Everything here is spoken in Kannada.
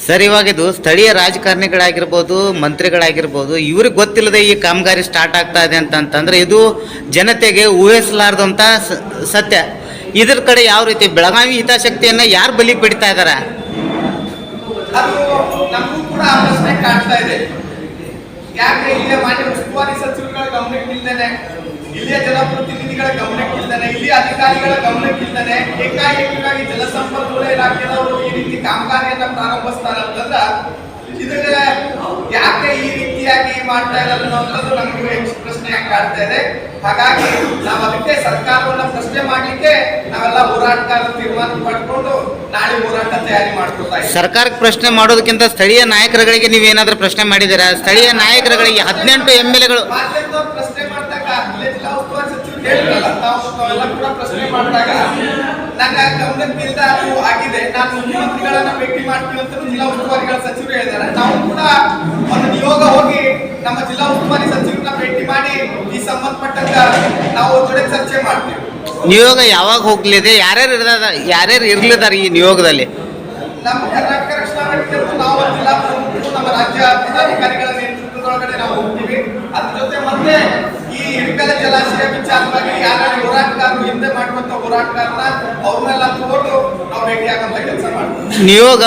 ಸರ್, ಇವಾಗ ಇದು ಸ್ಥಳೀಯ ರಾಜಕಾರಣಿಗಳಾಗಿರ್ಬೋದು, ಮಂತ್ರಿಗಳಾಗಿರ್ಬೋದು, ಇವ್ರಿಗೆ ಗೊತ್ತಿಲ್ಲದೆ ಈ ಕಾಮಗಾರಿ ಸ್ಟಾರ್ಟ್ ಆಗ್ತಾ ಇದೆ ಅಂತಂದ್ರೆ ಇದು ಜನತೆಗೆ ಊಹಿಸಲಾರ್ದಂಥ ಸತ್ಯ. ಇದ್ರ ಕಡೆ ಯಾವ ರೀತಿ ಬೆಳಗಾವಿ ಹಿತಾಸಕ್ತಿಯನ್ನ ಯಾರು ಬಲಿ ಪಡಿತಾ ಇದಾರ? ಅದು ನಮಗೂ ಕೂಡ ಆ ಪ್ರಶ್ನೆ ಕಾಡ್ತಾ ಇದೆ. ಯಾಕೆ ಇಲ್ಲಿಯ ಮಾನ್ಯ ಉಸ್ತುವಾರಿ ಸಚಿವರುಗಳ ಗಮನಕ್ಕೆ ಇಲ್ದೇನೆ, ಇಲ್ಲಿಯ ಜನಪ್ರತಿನಿಧಿಗಳ ಗಮನಕ್ಕೆ ಇಲ್ದೇನೆ, ಇಲ್ಲಿಯ ಅಧಿಕಾರಿಗಳ ಗಮನಕ್ಕೆ ಇಲ್ದೇನೆ ಏಕಾಏಕಿಯಾಗಿ ಜಲಸಂಪನ್ಮೂಲ ಇಲಾಖೆದವರು ಈ ರೀತಿ ಕಾಮಗಾರಿಯನ್ನ ಪ್ರಾರಂಭಿಸ್ತಾರೆ ಅಂತಂದ್ರೆ ಇದಕ್ಕೆ ಯಾಕೆ ಈ ರೀತಿಯಾಗಿ ಮಾಡ್ತಾ ಇರೋದು ಅನ್ನೋದು ನಮಗೆ ಪ್ರಶ್ನೆ ಕಾಡ್ತಾ ಇದೆ. ಹಾಗಾಗಿ ನಾವು ಅದಕ್ಕೆ ಸರ್ಕಾರವನ್ನ ಪ್ರಶ್ನೆ ಮಾಡ್ಲಿಕ್ಕೆ ನಾವೆಲ್ಲ ಹೋರಾಟಗಾರರು ತೀರ್ಮಾನ ಪಡ್ಕೊಂಡು ನಾಳೆ ಹೋರಾಟ ತಯಾರಿ ಮಾಡ್ಕೊತಾ ಇದ್ದೀವಿ. ಸರ್ಕಾರಕ್ಕೆ ಪ್ರಶ್ನೆ ಮಾಡೋದಕ್ಕಿಂತ ಸ್ಥಳೀಯ ನಾಯಕರುಗಳಿಗೆ ನೀವೇನಾದ್ರೂ ಪ್ರಶ್ನೆ ಮಾಡಿದ್ದೀರಾ? ಸ್ಥಳೀಯ ನಾಯಕರುಗಳಿಗೆ 18 MLAಗಳು ಪ್ರಶ್ನೆ ಮಾಡಿದಾಗ ಜಿಲ್ಲಾ ಉಸ್ತುವಾರಿ ಸಚಿವರು ಹೇಳಿರಲ್ಲ, ತಾವೆಲ್ಲ ಕೂಡ ಪ್ರಶ್ನೆ ಮಾಡಿದಾಗ ನನ್ನ ಗಮನದಿಂದ ಅದು ಆಗಿದೆ. ನಾನು ಮುಖ್ಯಮಂತ್ರಿಗಳನ್ನ ಭೇಟಿ ಮಾಡ್ತೀವಿ ಅಂತ ಜಿಲ್ಲಾ ಉಸ್ತುವಾರಿಗಳ ಸಚಿವರು ಹೇಳಿದ್ದಾರೆ. ನಾವು ಕೂಡ ಒಂದು ನಿಯೋಗ ಹೋಗಿ ನಮ್ಮ ಜಿಲ್ಲಾ ಉಸ್ತುವಾರಿ ಸಚಿವರನ್ನ ಭೇಟಿ ಮಾಡಿ ಈ ಸಂಬಂಧಪಟ್ಟಂತ ನಾವು ಜೊತೆ ಚರ್ಚೆ ಮಾಡ್ತೀವಿ. ನಿಯೋಗ ಯಾವಾಗ ಹೋಗ್ಲಿದೆ? ಯಾರ್ಯಾರು ಇರ್ಲಿದ್ದಾರೆ ಈ ನಿಯೋಗದಲ್ಲಿ? ನಮ್ಮ ಕರ್ನಾಟಕ ರಕ್ಷಣಾ ವೇದಿಕೆ ನಾವು ಜಿಲ್ಲಾ ಪ್ರಮುಖರು, ನಮ್ಮ ರಾಜ್ಯ ಜಿಲ್ಲಾಧಿಕಾರಿಗಳ ನೇತೃತ್ವದೊಳಗಡೆ ನಾವು ಹೋಗ್ತೀವಿ. ಅದ್ರ ಜೊತೆ ಮತ್ತೆ ಈ ಹಿಡಕಲ ಜಲಾಶಯ ವಿಚಾರವಾಗಿ ಯಾರು ಹೋರಾಟಗಾರರು ಹಿಂದೆ ಮಾಡುವಂತ ಹೋರಾಟಗಾರನ ಅವ್ರನ್ನೆಲ್ಲ ತಗೊಂಡು ನಾವು ಭೇಟಿ ಆಗುವಂತ ಕೆಲಸ ಮಾಡ್ತೀವಿ. ನಿಯೋಗ